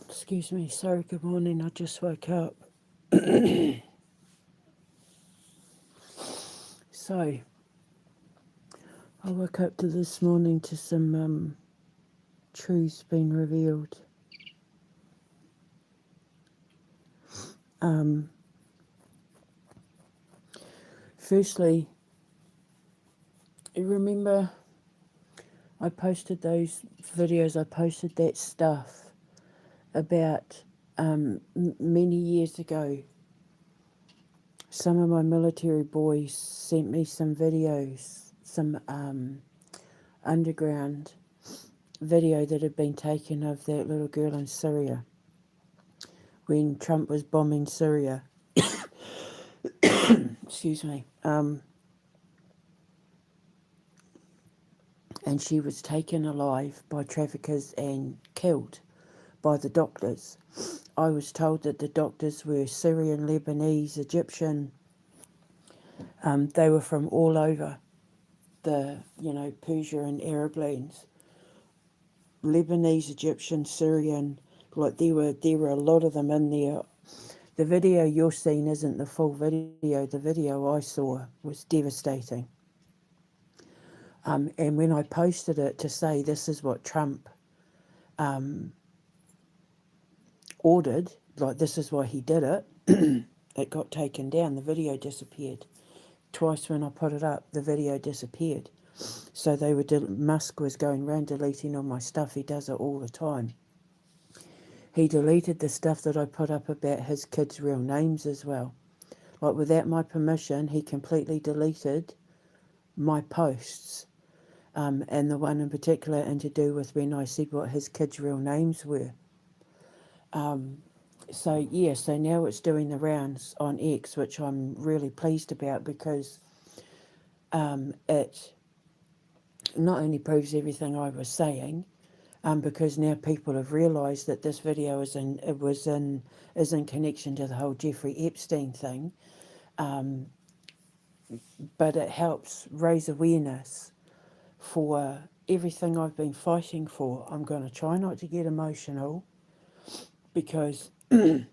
Excuse me, sorry, good morning, I just woke up. So, I woke up to this morning to some truths being revealed. Firstly, you remember I posted those videos, I posted that stuff about many years ago. Some of my military boys sent me some videos, some underground video that had been taken of that little girl in Syria when Trump was bombing Syria. Excuse me. And she was taken alive by traffickers and killed by the doctors. I was told that the doctors were Syrian, Lebanese, Egyptian. They were from all over the, Persia and Arab lands. Lebanese, Egyptian, Syrian, like there were a lot of them in there. The video you're seeing isn't the full video. The video I saw was devastating. And when I posted it to say this is what Trump ordered, like this is why he did it, it got taken down. The video disappeared. Twice when I put it up, the video disappeared. So Musk was going around deleting all my stuff. He does it all the time. He deleted the stuff that I put up about his kids' real names as well. Like without my permission, he completely deleted my posts. And the one in particular, and to do with when I said what his kids' real names were. So now it's doing the rounds on X, which I'm really pleased about because it not only proves everything I was saying, because now people have realised that this video is in connection to the whole Jeffrey Epstein thing, but it helps raise awareness for everything I've been fighting for. I'm going to try not to get emotional because when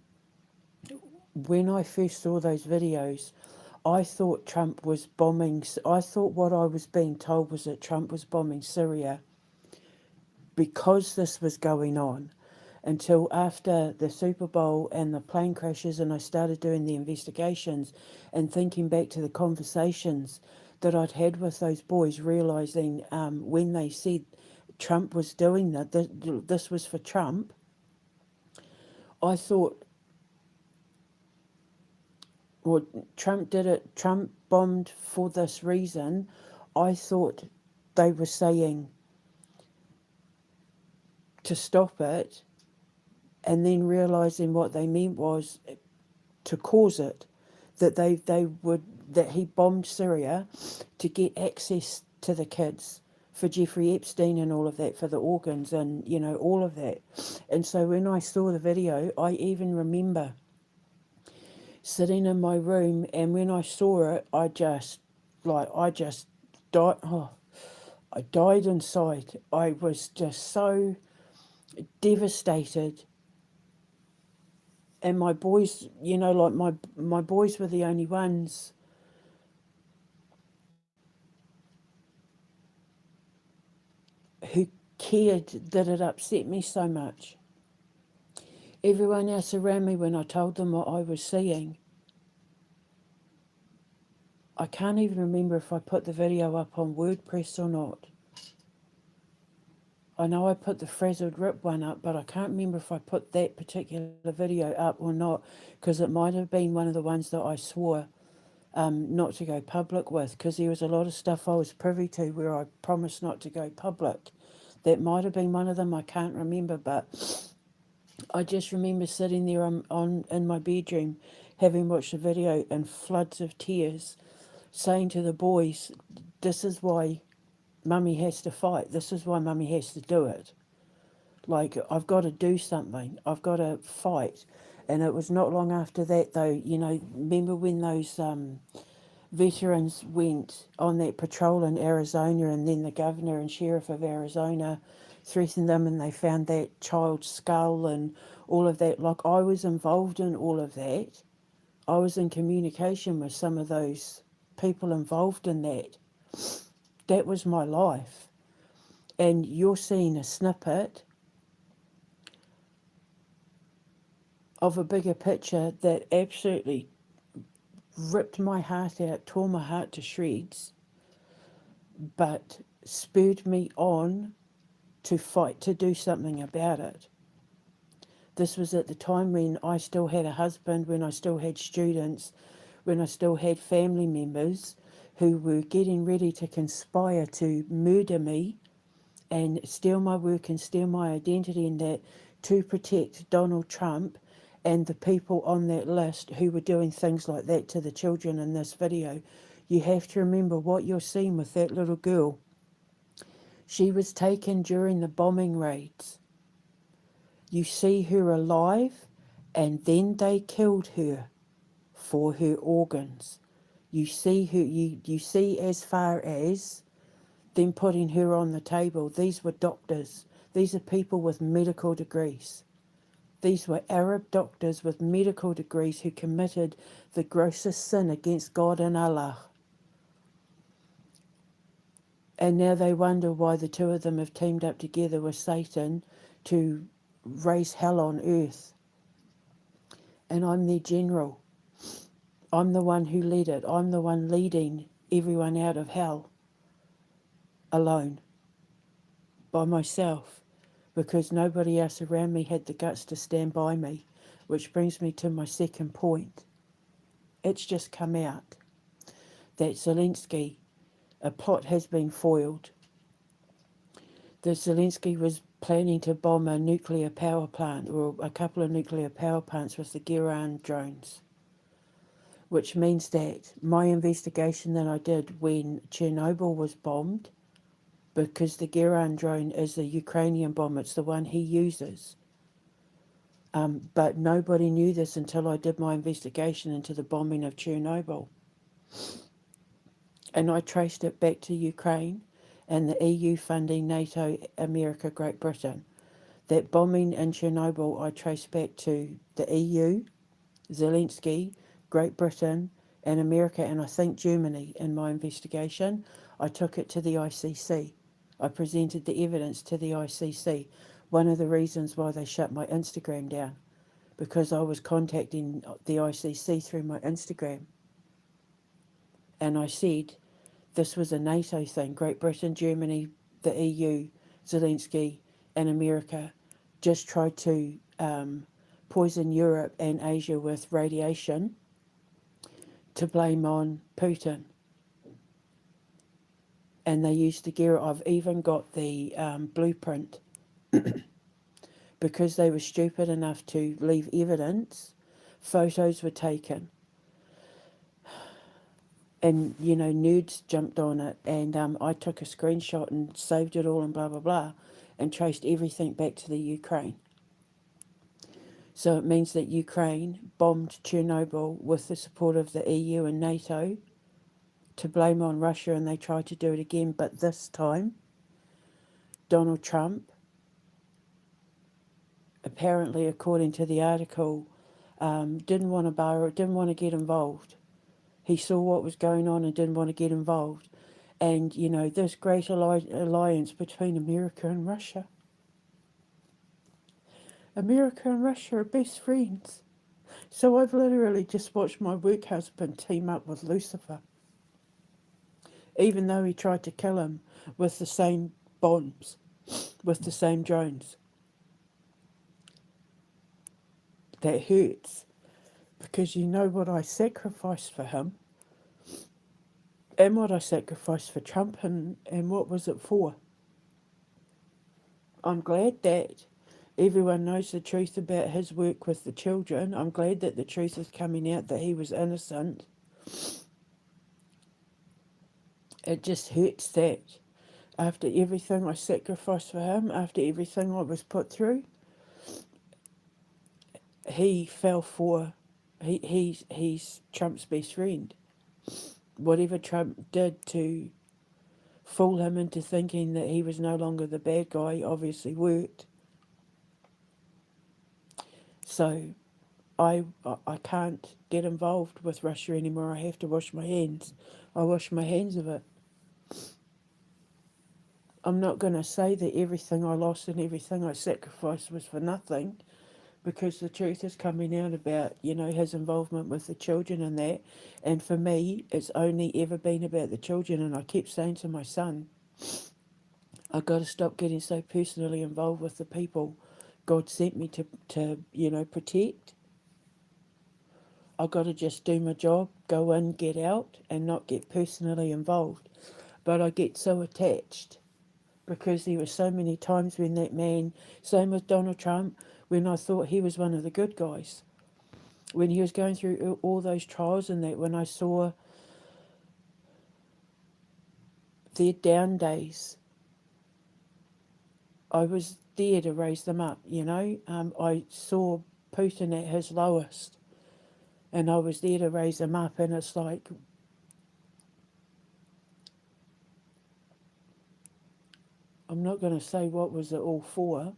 I first saw those videos, I thought Trump was bombing. I thought what I was being told was that Trump was bombing Syria because this was going on, until after the Super Bowl and the plane crashes, and I started doing the investigations and thinking back to the conversations that I'd had with those boys, realising when they said Trump was doing that, this was for Trump, I thought, well, Trump did it, Trump bombed for this reason. I thought they were saying to stop it, and then realising what they meant was to cause it, that he bombed Syria to get access to the kids for Jeffrey Epstein and all of that, for the organs and, all of that. And so when I saw the video, I even remember sitting in my room, and when I saw it, I just died. Oh, I died inside. I was just so devastated. And my boys, my boys were the only ones who cared that it upset me so much. Everyone else around me, when I told them what I was seeing, I can't even remember if I put the video up on WordPress or not. I know I put the Frazzled Rip one up, but I can't remember if I put that particular video up or not, because it might have been one of the ones that I swore not to go public with, because there was a lot of stuff I was privy to where I promised not to go public. That might have been one of them, I can't remember, but I just remember sitting there in my bedroom, having watched the video in floods of tears, saying to the boys, this is why Mummy has to fight. This is why Mummy has to do it. Like, I've got to do something. I've got to fight. And it was not long after that, though, remember when those veterans went on that patrol in Arizona, and then the governor and sheriff of Arizona threatened them, and they found that child's skull and all of that. Like, I was involved in all of that. I was in communication with some of those people involved in that. That was my life. And you're seeing a snippet of a bigger picture that absolutely ripped my heart out, tore my heart to shreds, but spurred me on to fight to do something about it. This was at the time when I still had a husband, when I still had students, when I still had family members who were getting ready to conspire to murder me and steal my work and steal my identity, and that to protect Donald Trump and the people on that list who were doing things like that to the children in this video. You have to remember what you're seeing with that little girl. She was taken during the bombing raids. You see her alive, and then they killed her for her organs. You see her, you see as far as them putting her on the table. These were doctors. These are people with medical degrees. These were Arab doctors with medical degrees who committed the grossest sin against God and Allah. And now they wonder why the two of them have teamed up together with Satan to raise hell on earth. And I'm their general. I'm the one who led it. I'm the one leading everyone out of hell alone, by myself, because nobody else around me had the guts to stand by me, which brings me to my second point. It's just come out that Zelensky, a plot has been foiled. That Zelensky was planning to bomb a nuclear power plant, or a couple of nuclear power plants, with the Iran drones, which means that my investigation that I did when Chernobyl was bombed, because the Iran drone is the Ukrainian bomb, it's the one he uses. But nobody knew this until I did my investigation into the bombing of Chernobyl. And I traced it back to Ukraine and the EU funding NATO, America, Great Britain. That bombing in Chernobyl I traced back to the EU, Zelensky, Great Britain, and America, and I think Germany in my investigation. I took it to the ICC. I presented the evidence to the ICC. One of the reasons why they shut my Instagram down, because I was contacting the ICC through my Instagram. And I said this was a NATO thing. Great Britain, Germany, the EU, Zelensky, and America just tried to poison Europe and Asia with radiation to blame on Putin. And they used the gear. I've even got the blueprint. Because they were stupid enough to leave evidence, photos were taken. And, you know, nudes jumped on it. And I took a screenshot and saved it all and blah, blah, blah, and traced everything back to the Ukraine. So it means that Ukraine bombed Chernobyl with the support of the EU and NATO to blame on Russia, and they tried to do it again. But this time, Donald Trump, apparently, according to the article, didn't want to get involved. He saw what was going on and didn't want to get involved. And, you know, this great alliance between America and Russia. America and Russia are best friends. So I've literally just watched my work husband team up with Lucifer, even though he tried to kill him with the same bombs, with the same drones. That hurts, because you know what I sacrificed for him, and what I sacrificed for Trump, and what was it for? I'm glad that everyone knows the truth about his work with the children. I'm glad that the truth is coming out that he was innocent. It just hurts that after everything I sacrificed for him, after everything I was put through, he fell for, he's Trump's best friend. whatever Trump did to fool him into thinking that he was no longer the bad guy obviously worked. So I can't get involved with Russia anymore. I have to wash my hands. I wash my hands of it. I'm not going to say that everything I lost and everything I sacrificed was for nothing, because the truth is coming out about, his involvement with the children and that. And for me, it's only ever been about the children. And I keep saying to my son, I've got to stop getting so personally involved with the people God sent me to protect. I've got to just do my job, go in, get out, and not get personally involved. But I get so attached because there were so many times when that man, same with Donald Trump, when I thought he was one of the good guys. When he was going through all those trials and that, when I saw their down days, I was there to raise them up. I saw Putin at his lowest and I was there to raise him up, and it's like, I'm not going to say what was it all for,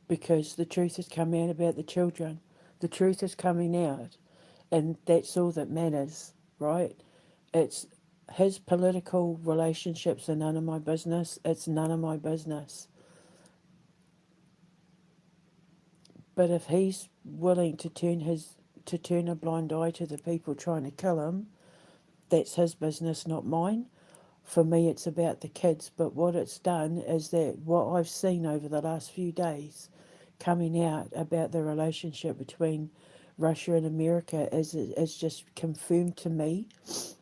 because the truth has come out about the children. The truth is coming out, and that's all that matters, right? It's his political relationships are none of my business. It's none of my business. But if he's willing to turn a blind eye to the people trying to kill him, that's his business, not mine. For me, it's about the kids. But what it's done is that what I've seen over the last few days coming out about the relationship between Russia and America is just confirmed to me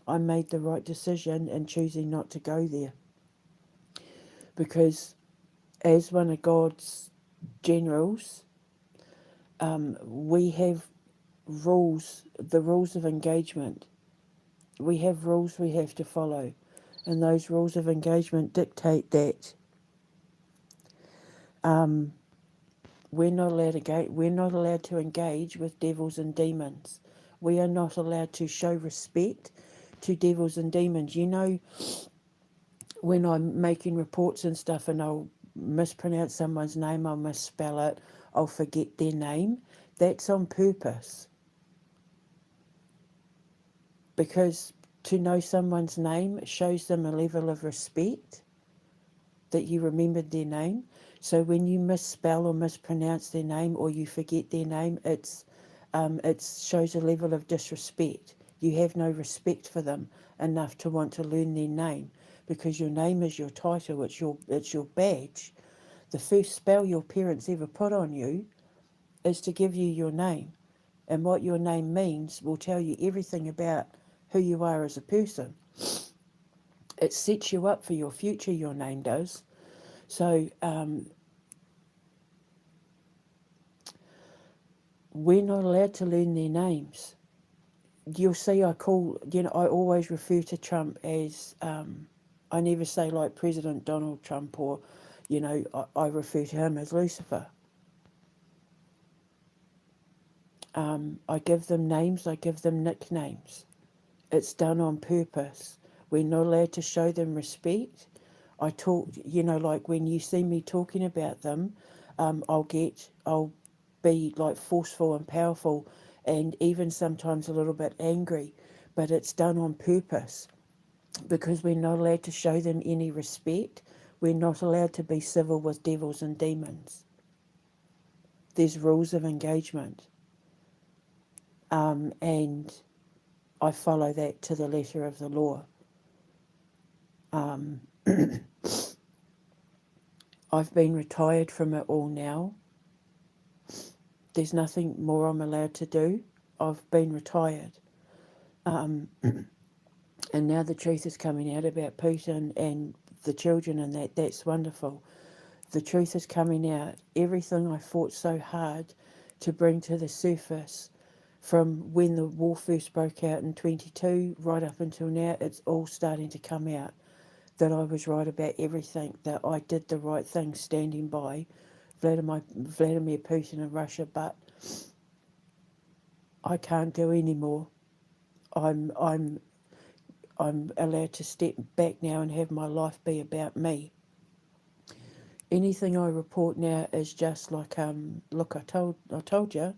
I made the right decision in choosing not to go there. Because as one of God's generals, we have rules, the rules of engagement. We have rules we have to follow. And those rules of engagement dictate that we're not allowed to engage with devils and demons. We are not allowed to show respect to devils and demons. When I'm making reports and stuff and I'll mispronounce someone's name, I'll misspell it, I'll forget their name, that's on purpose. Because to know someone's name shows them a level of respect, that you remembered their name. So when you misspell or mispronounce their name or you forget their name, it shows a level of disrespect. You have no respect for them enough to want to learn their name, because your name is your title, it's your badge. The first spell your parents ever put on you is to give you your name. And what your name means will tell you everything about who you are as a person. It sets you up for your future, your name does. So we're not allowed to learn their names. You'll see I always refer to Trump as, I never say like President Donald Trump, or, I refer to him as Lucifer. I give them names, I give them nicknames. It's done on purpose. We're not allowed to show them respect. I talk, like when you see me talking about them, I'll be like forceful and powerful, and even sometimes a little bit angry, but it's done on purpose, because we're not allowed to show them any respect. We're not allowed to be civil with devils and demons. There's rules of engagement, and I follow that to the letter of the law. I've been retired from it all now. There's nothing more I'm allowed to do. I've been retired. And now the truth is coming out about Putin and the children, and that's wonderful. The truth is coming out. Everything I fought so hard to bring to the surface, from when the war first broke out in 22 right up until now, it's all starting to come out. That I was right about everything, that I did the right thing standing by Vladimir Putin and Russia, but I can't do any more. I'm I'm allowed to step back now and have my life be about me. Anything I report now is just like, look, I told you,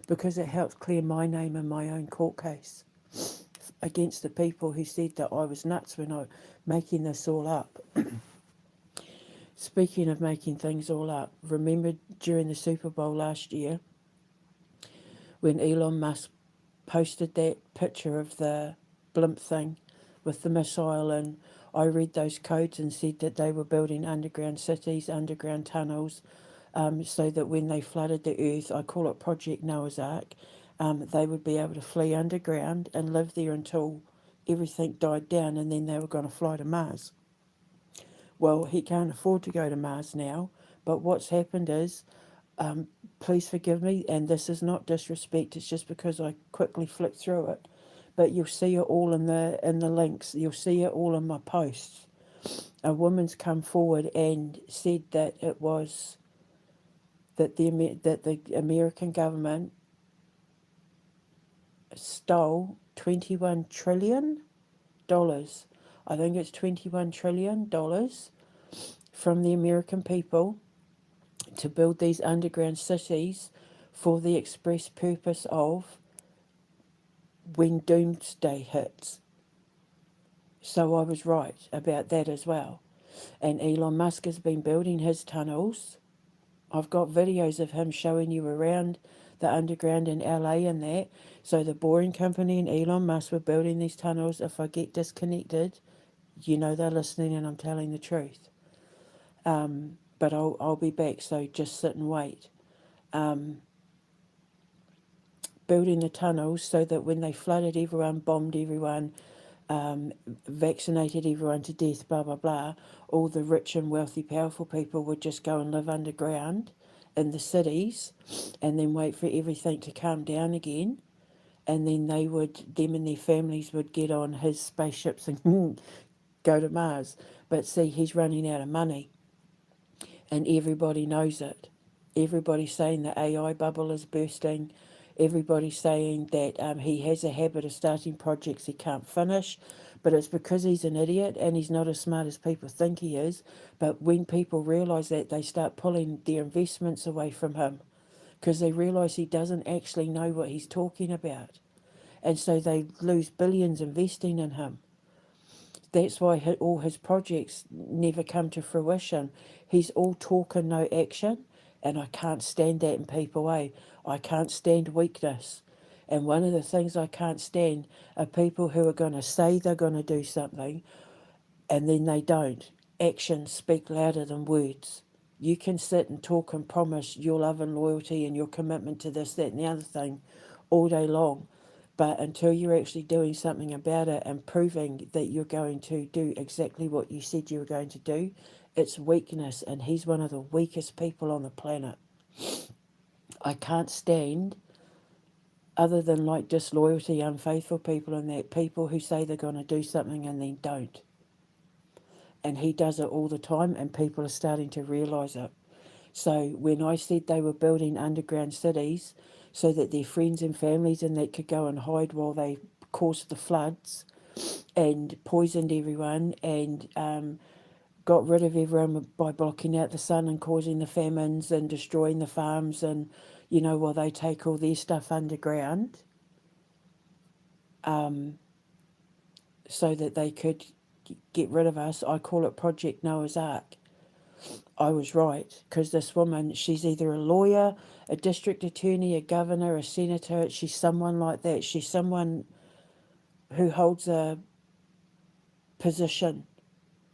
because it helps clear my name in my own court case against the people who said that I was nuts when I making this all up. Speaking of making things all up, remember during the Super Bowl last year when Elon Musk posted that picture of the blimp thing with the missile, and I read those codes and said that they were building underground cities, underground tunnels, so that when they flooded the earth, I call it Project Noah's Ark, they would be able to flee underground and live there until everything died down, and then they were going to fly to Mars. Well, he can't afford to go to Mars now, but what's happened is, please forgive me, and this is not disrespect, it's just because I quickly flicked through it, but you'll see it all in the links, you'll see it all in my posts. A woman's come forward and said that it was that the American government stole $21 trillion. I think it's $21 trillion from the American people to build these underground cities for the express purpose of when doomsday hits. So I was right about that as well. And Elon Musk has been building his tunnels. I've got videos of him showing you around the underground in LA and that. So the Boring Company and Elon Musk were building these tunnels. If I get disconnected, you know they're listening and I'm telling the truth. But I'll be back, so just sit and wait. Building the tunnels so that when they flooded everyone, bombed everyone, vaccinated everyone to death, blah, blah, blah, all the rich and wealthy, powerful people would just go and live underground in the cities and then wait for everything to calm down again. And then them and their families would get on his spaceships and go to Mars. But see, he's running out of money and everybody knows it. Everybody's saying the AI bubble is bursting. Everybody's saying that he has a habit of starting projects he can't finish, but it's because he's an idiot and he's not as smart as people think he is. But when people realise that, they start pulling their investments away from him because they realise he doesn't actually know what he's talking about. And so they lose billions investing in him. That's why all his projects never come to fruition. He's all talk and no action, and I can't stand that in people, eh? I can't stand weakness. And one of the things I can't stand are people who are going to say they're going to do something, and then they don't. Actions speak louder than words. You can sit and talk and promise your love and loyalty and your commitment to this, that, and the other thing all day long. But until you're actually doing something about it and proving that you're going to do exactly what you said you were going to do, it's weakness. And he's one of the weakest people on the planet. I can't stand, other than like disloyalty, unfaithful people and that, people who say they're going to do something and then don't. And he does it all the time, and people are starting to realise it. So when I said they were building underground cities so that their friends and families and that could go and hide while they caused the floods and poisoned everyone and got rid of everyone by blocking out the sun and causing the famines and destroying the farms and, while they take all their stuff underground, so that they could get rid of us, I call it Project Noah's Ark. I was right, because this woman, she's either a lawyer, a district attorney, a governor, a senator. She's someone like that. She's someone who holds a position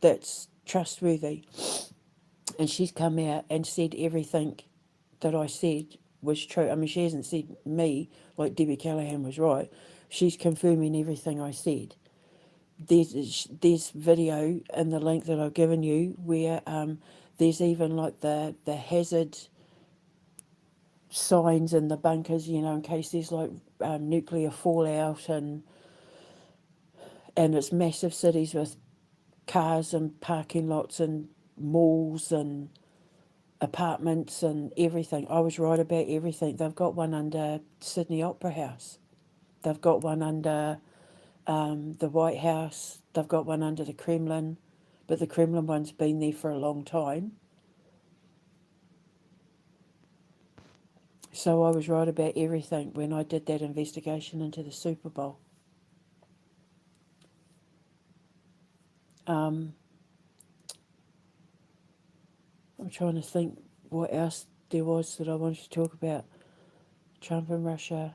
that's trustworthy. And she's come out and said everything that I said was true. I mean, she hasn't said me, like Debbie Callahan was right. She's confirming everything I said. There's video in the link that I've given you where there's even like the hazard signs in the bunkers, in case there's like nuclear fallout, and it's massive cities with cars and parking lots and malls and apartments and everything. I was right about everything. They've got one under Sydney Opera House. They've got one under The White House, they've got one under the Kremlin, but the Kremlin one's been there for a long time. So I was right about everything when I did that investigation into the Super Bowl. Um, I'm trying to think what else there was that I wanted to talk about. Trump and Russia,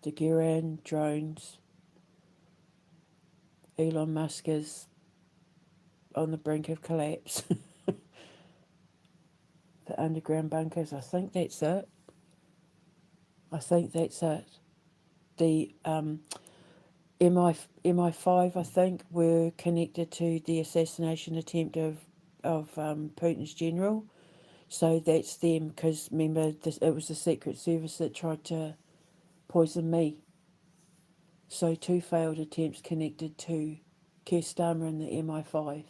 the Iran drones, Elon Musk is on the brink of collapse, the underground bunkers. I think that's it. I think that's it. The MI5, I think, were connected to the assassination attempt of Putin's general. So that's them, because remember, it was the Secret Service that tried to poison me. So two failed attempts connected to Keir Starmer and the MI5.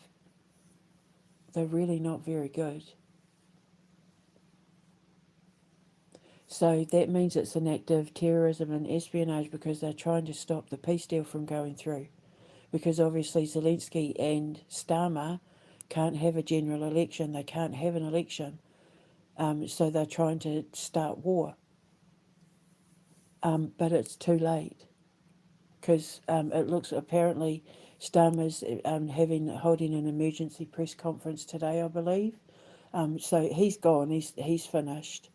They're really not very good. So that means it's an act of terrorism and espionage, because they're trying to stop the peace deal from going through. Because obviously Zelensky and Starmer can't have a general election. They can't have an election. So they're trying to start war. But it's too late, because it looks, apparently Starmer's holding an emergency press conference today, I believe. So he's gone. He's finished.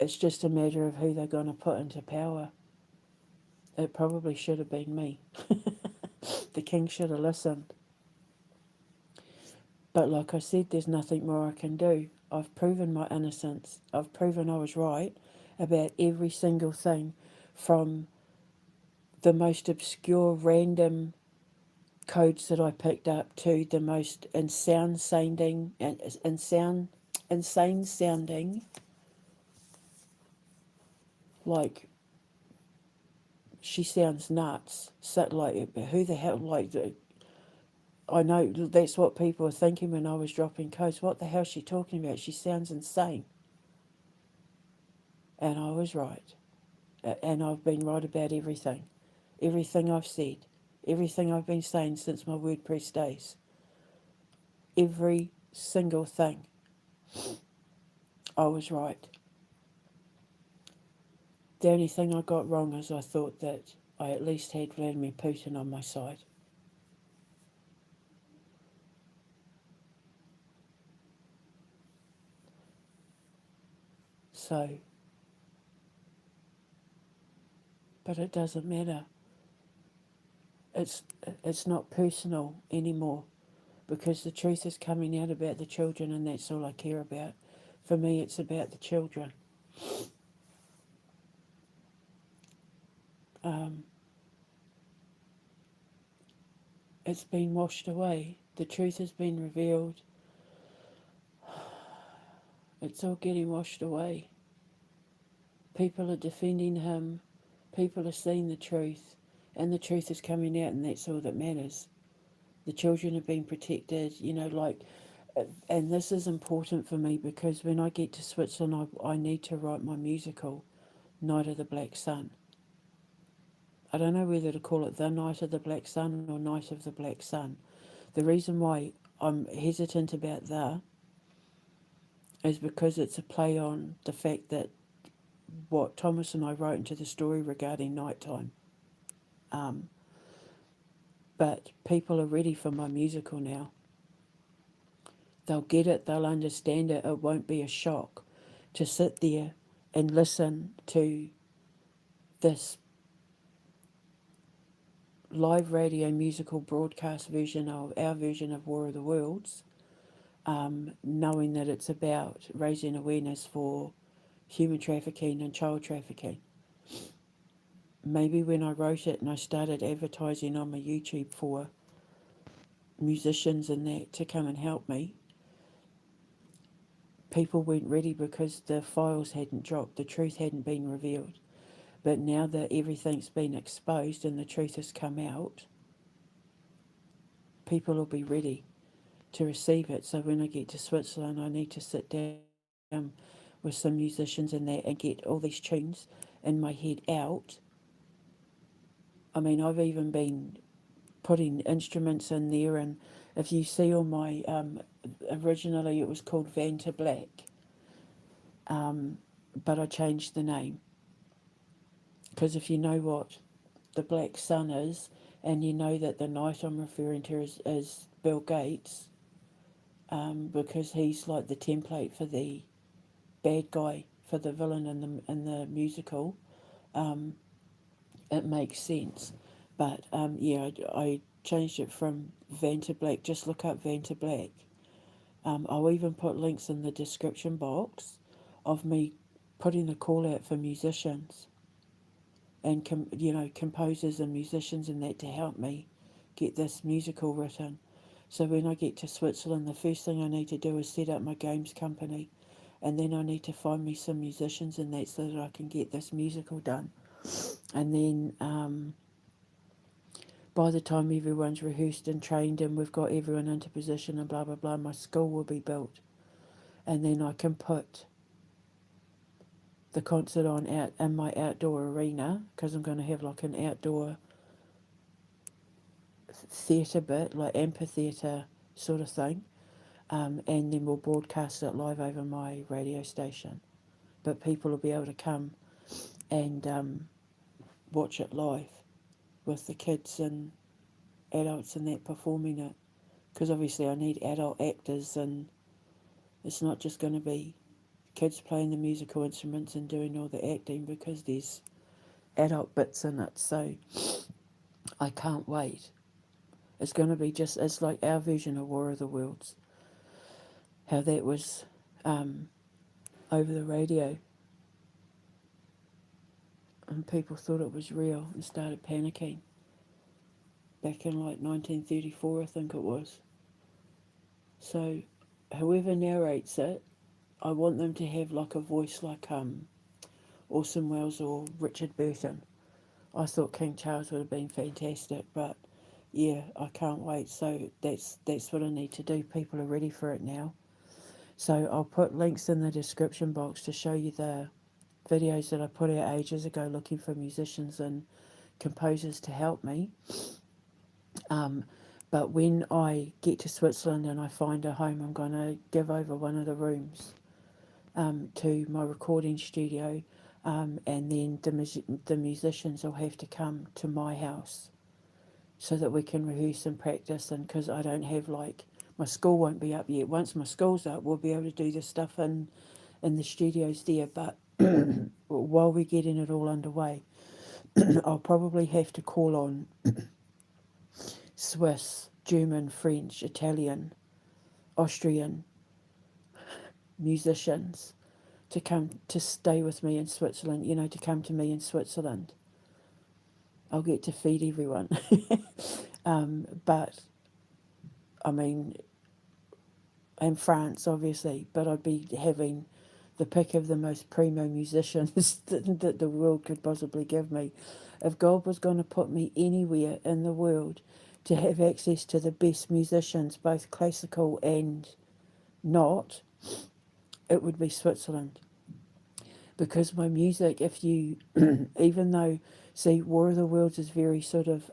It's just a matter of who they're going to put into power. It probably should have been me. The king should have listened. But like I said, there's nothing more I can do. I've proven my innocence. I've proven I was right about every single thing, from the most obscure random codes that I picked up to the most insane sounding, like, she sounds nuts. So, like, who the hell, like, I know that's what people were thinking when I was dropping codes. What the hell is she talking about? She sounds insane. And I was right. And I've been right about everything. Everything I've said. Everything I've been saying since my WordPress days. Every single thing. I was right. The only thing I got wrong is I thought that I at least had Vladimir Putin on my side. So, but it doesn't matter. It's it's not personal anymore, because the truth is coming out about the children, and that's all I care about. For me, it's about the children. Um, it's been washed away. The truth has been revealed. It's all getting washed away. People are defending him. People are seeing the truth. And the truth is coming out, and that's all that matters. The children are being protected, and this is important for me, because when I get to Switzerland, I need to write my musical, Night of the Black Sun. I don't know whether to call it The Night of the Black Sun or Night of the Black Sun. The reason why I'm hesitant about that is because it's a play on the fact that what Thomas and I wrote into the story regarding nighttime. Um, but people are ready for my musical now. They'll get it, they'll understand it. It won't be a shock to sit there and listen to this live radio musical broadcast version of our version of War of the Worlds, knowing that it's about raising awareness for human trafficking and child trafficking. Maybe when I wrote it and I started advertising on my YouTube for musicians and that to come and help me, people weren't ready, because the files hadn't dropped, the truth hadn't been revealed. But now that everything's been exposed and the truth has come out, people will be ready to receive it. So when I get to Switzerland, I need to sit down with some musicians and that, and get all these tunes in my head out, I mean, I've even been putting instruments in there, and if you see on my originally it was called Van to Black, but I changed the name because if you know what the Black Sun is, and you know that the knight I'm referring to is Bill Gates, because he's like the template for the bad guy, for the villain in the musical. Um, it makes sense. But yeah, I changed it from Van to Black. Just look up Van to Black. I'll even put links in the description box of me putting the call out for musicians and composers and musicians and that to help me get this musical written. So when I get to Switzerland, the first thing I need to do is set up my games company, and then I need to find me some musicians and that so that I can get this musical done. And then by the time everyone's rehearsed and trained and we've got everyone into position and blah blah blah, my school will be built, and then I can put the concert on out in my outdoor arena because I'm going to have like an outdoor theatre bit, like amphitheatre sort of thing, and then we'll broadcast it live over my radio station. But people will be able to come and watch it live with the kids and adults and that performing it. Because obviously I need adult actors, and it's not just going to be kids playing the musical instruments and doing all the acting because there's adult bits in it. So I can't wait. It's going to be it's like our version of War of the Worlds, how that was over the radio, and people thought it was real and started panicking back in like 1934, I think it was. So whoever narrates it, I want them to have like a voice like Orson Welles or Richard Burton. I thought King Charles would have been fantastic, but yeah, I can't wait. So that's what I need to do. People are ready for it now. So I'll put links in the description box to show you the videos that I put out ages ago looking for musicians and composers to help me. But when I get to Switzerland and I find a home, I'm going to give over one of the rooms to my recording studio, and then the musicians will have to come to my house so that we can rehearse and practice. And because I don't have my school won't be up yet. Once my school's up, we'll be able to do the stuff in the studios there. But while we're getting it all underway, I'll probably have to call on Swiss, German, French, Italian, Austrian musicians to come to stay with me in Switzerland, to come to me in Switzerland. I'll get to feed everyone. But, I mean, and France, obviously, but I'd be having the pick of the most primo musicians that the world could possibly give me. If God was going to put me anywhere in the world to have access to the best musicians, both classical and not, it would be Switzerland. Because my music, if you, even though, see, War of the Worlds is very sort of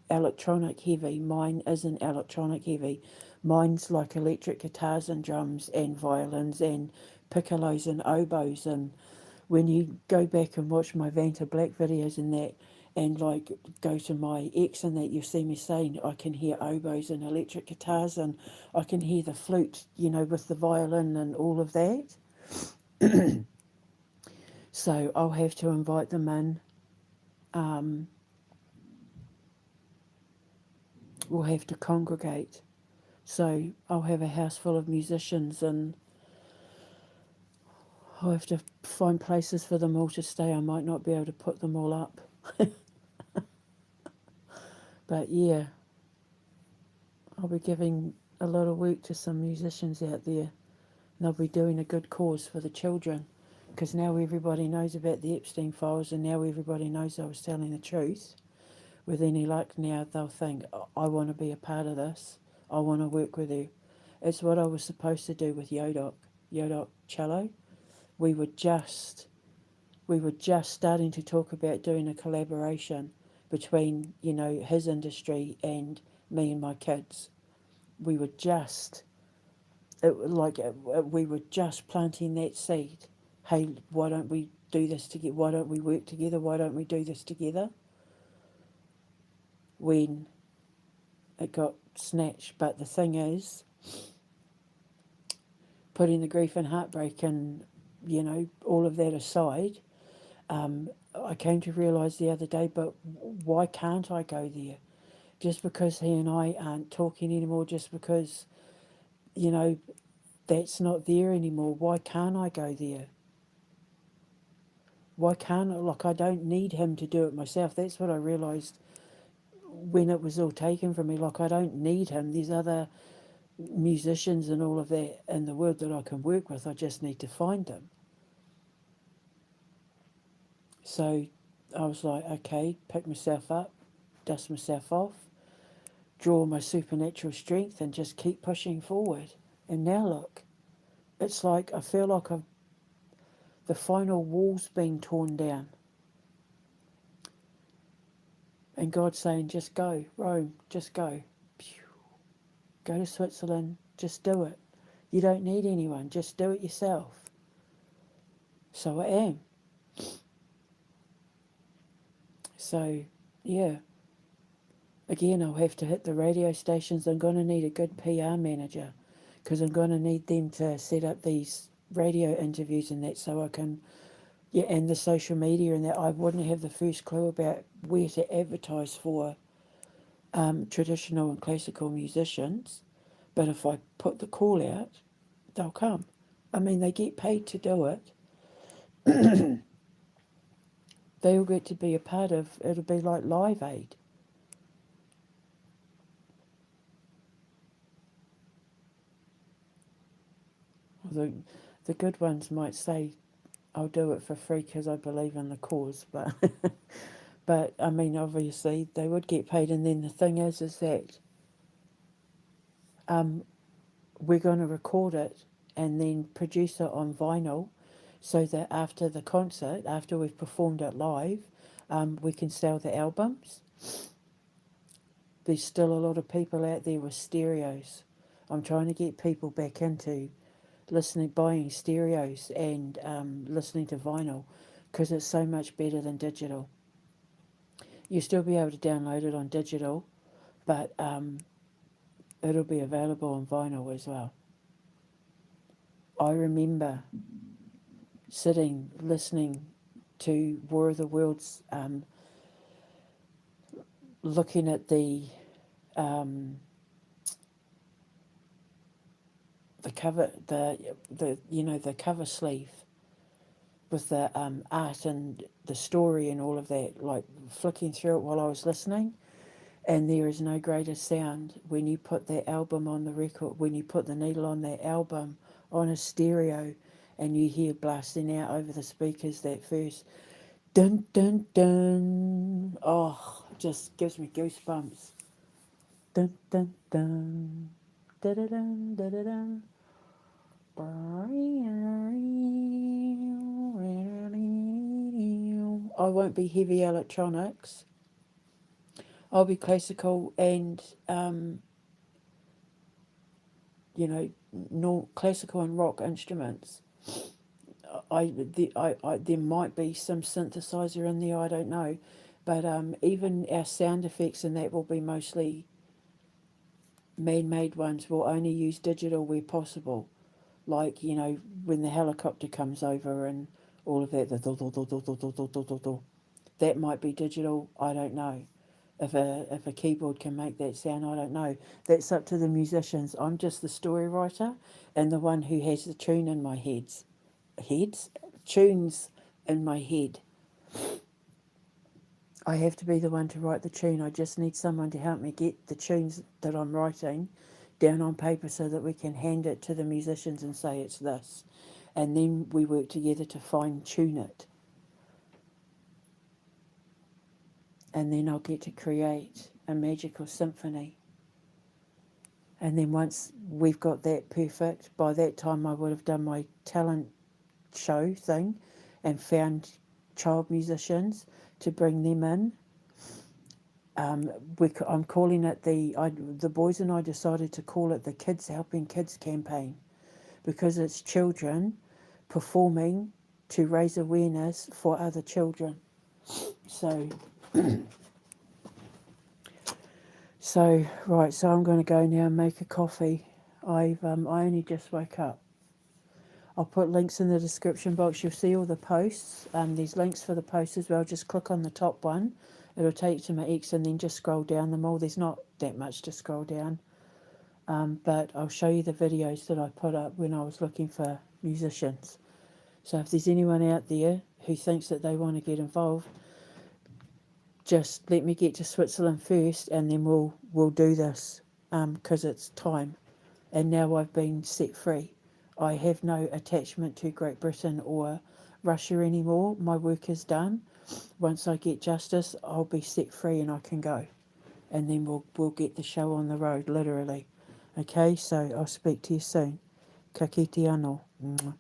electronic heavy, mine isn't electronic heavy. Mine's like electric guitars and drums and violins and piccolos and oboes. And when you go back and watch my Vanta Black videos and that, and like go to my X and that, you'll see me saying I can hear oboes and electric guitars, and I can hear the flute, with the violin and all of that. So I'll have to invite them in. We'll have to congregate. So I'll have a house full of musicians, and I'll have to find places for them all to stay. I might not be able to put them all up. But yeah, I'll be giving a lot of work to some musicians out there. And they'll be doing a good cause for the children. Because now everybody knows about the Epstein files, and now everybody knows I was telling the truth. With any luck now, they'll think, I want to be a part of this. I want to work with you. It's what I was supposed to do with Yodok Cello. We were just starting to talk about doing a collaboration, between, you know, his industry and me and my kids. We were just, we were just planting that seed. Hey, why don't we do this together? Why don't we work together? Why don't we do this together? When it got snatched. But the thing is, putting the grief and heartbreak and, you know, all of that aside, I came to realise the other day, but why can't I go there? Just because he and I aren't talking anymore, just because, you know, that's not there anymore, why can't I go there? Why can't I? Like, I don't need him to do it myself. That's what I realised when it was all taken from me. Like, I don't need him. There's other musicians and all of that in the world that I can work with. I just need to find them. So I was like, okay, pick myself up, dust myself off, draw my supernatural strength, and just keep pushing forward. And now look, it's like I feel like the final wall's been torn down. And God's saying, just go, Rome, just go. Go to Switzerland, just do it. You don't need anyone, just do it yourself. So I am. So, yeah. Again, I'll have to hit the radio stations. I'm going to need a good PR manager because I'm going to need them to set up these radio interviews and that so I can, yeah, and the social media and that. I wouldn't have the first clue about where to advertise for traditional and classical musicians. But if I put the call out, they'll come. I mean, they get paid to do it. They all get to be a part of, it'll be like Live Aid. The good ones might say, I'll do it for free because I believe in the cause, but but I mean, obviously they would get paid. And then the thing is that we're going to record it and then produce it on vinyl, so that after the concert, after we've performed it live, we can sell the albums. There's still a lot of people out there with stereos. I'm trying to get people back into buying stereos and listening to vinyl because it's so much better than digital. You'll still be able to download it on digital, but it'll be available on vinyl as well. I remember sitting listening to War of the Worlds, looking at the cover, the cover sleeve with the art and the story and all of that, like flicking through it while I was listening. And there is no greater sound when you put that album on the record, when you put the needle on that album on a stereo and you hear blasting out over the speakers that first dun dun dun. Oh, it just gives me goosebumps. Dun dun dun. Da da dun da da dun. I won't be heavy electronics. I'll be classical and classical and rock instruments. There might be some synthesizer in there. I don't know, but even our sound effects and that will be mostly man-made ones. We'll only use digital where possible, like when the helicopter comes over and all of that. That might be digital. I don't know. If a keyboard can make that sound, I don't know. That's up to the musicians. I'm just the story writer and the one who has the tune in my tunes in my head. I have to be the one to write the tune. I just need someone to help me get the tunes that I'm writing down on paper so that we can hand it to the musicians and say it's this. And then we work together to fine tune it. And then I'll get to create a magical symphony. And then once we've got that perfect, by that time I would have done my talent show thing and found child musicians to bring them in I'm calling it the boys and I decided to call it the Kids Helping Kids campaign, because it's children performing to raise awareness for other children. So right, so I'm going to go now and make a coffee. I only just woke up. I'll put links in the description box. You'll see all the posts. There's links for the posts as well. Just click on the top one. It'll take you to my X, and then just scroll down them all. There's not that much to scroll down. But I'll show you the videos that I put up when I was looking for musicians. So if there's anyone out there who thinks that they want to get involved, just let me get to Switzerland first, and then we'll do this, because it's time. And now I've been set free. I have no attachment to Great Britain or Russia anymore. My work is done. Once I get justice, I'll be set free and I can go. And then we'll get the show on the road, literally. Okay, so I'll speak to you soon. Ka kite anō. Mwah.